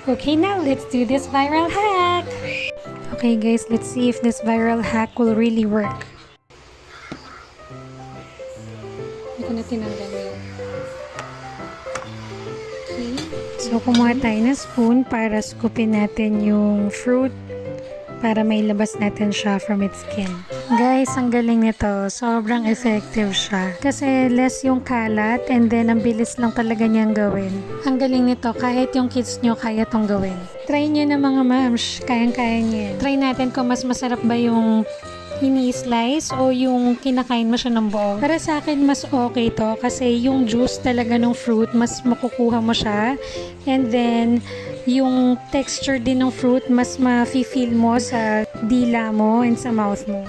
Okay, now let's do this viral hack. Okay guys, let's see if this viral hack will really work. Hindi ko na tinanggal yun. Okay. So, kumuha tayo ng spoon para scoopin natin yung fruit para may labas natin siya from its skin. Guys, ang galing nito. Sobrang effective siya. Kasi less yung kalat and then ang bilis lang talaga niyang gawin. Ang galing nito. Kahit yung kids nyo, kaya tong gawin. Try nyo na mga moms. Kayang-kaya nyo. Try natin kung mas masarap ba yung ini-slice o yung kinakain mo siya ng buo. Para sa akin, mas okay to kasi yung juice talaga ng fruit, mas makukuha mo siya. And then, yung texture din ng fruit, mas ma-feel mo sa dila mo and sa mouth mo.